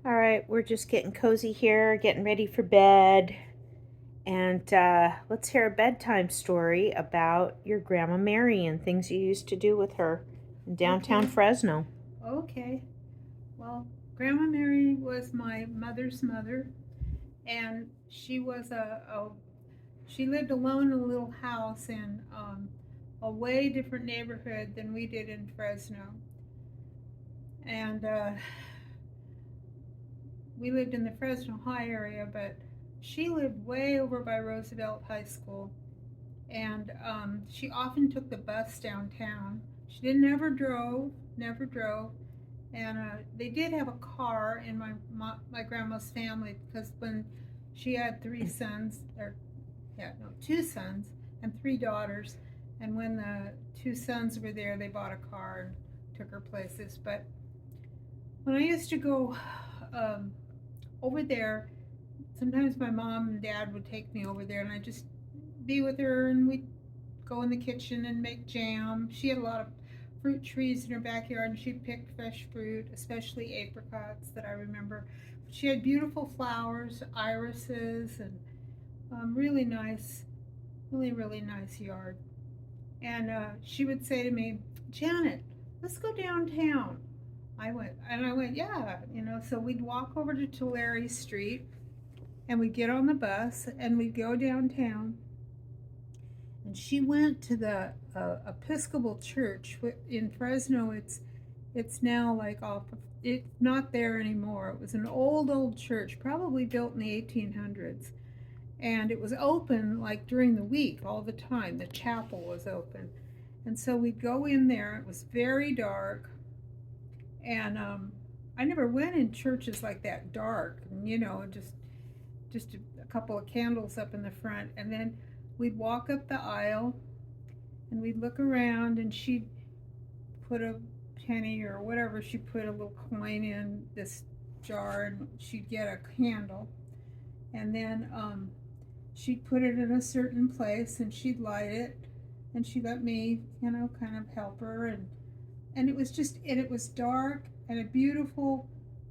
All right, we're just getting cozy here, getting ready for bed. And let's hear a bedtime story about your Grandma Mary and things you used to do with her in downtown Okay, Fresno. okay. Well, Grandma Mary was my mother's mother, and she was she lived alone in a little house in a way different neighborhood than we did in Fresno. And we lived in the Fresno High area, but she lived way over by Roosevelt High School, and she often took the bus downtown. She didn't never drove. And they did have a car in my grandma's family because when she had three sons, or yeah, no, two sons and three daughters, and when the two sons were there, they bought a car and took her places. But when I used to go um, over there, sometimes my mom and dad would take me over there, and I'd just be with her, and we'd go in the kitchen and make jam. She had a lot of fruit trees in her backyard, and she picked fresh fruit, especially apricots that I remember. She had beautiful flowers, irises, and really nice, really nice yard. And she would say to me, Janet, let's go downtown. I went, yeah, So we'd walk over to Tulare Street, and we'd get on the bus, and we'd go downtown, and she went to the Episcopal Church in Fresno. It's now like off. It's not there anymore. It was an old church, probably built in the 1800s, and it was open like during the week all the time. The chapel was open, and so we'd go in there. It was very dark, and I never went in churches like that dark. Just a couple of candles up in the front, and then we'd walk up the aisle and we'd look around, and she'd put a penny or whatever, she put a little coin in this jar, and she'd get a candle, and then she'd put it in a certain place, and she'd light it, and she let me kind of help her, and it was dark and a beautiful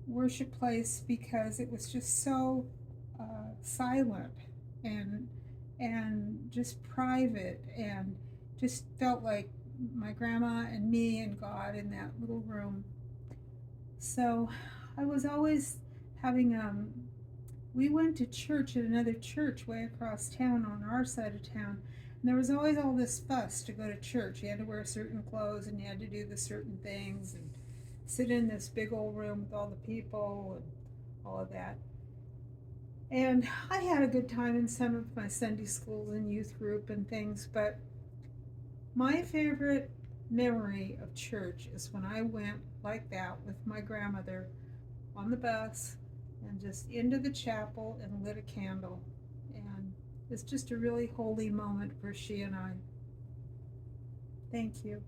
worship place because it was just so silent and just private, and just felt like my grandma and me and God in that little room. So I was always having we went to church at another church way across town on our side of town, and there was always all this fuss to go to church. You had to wear certain clothes, and you had to do the certain things, and sit in this big old room with all the people and all of that. And I had a good time in some of my Sunday schools and youth group and things, but my favorite memory of church is when I went like that with my grandmother on the bus and just into the chapel and lit a candle. And it's just a really holy moment for she and I. Thank you.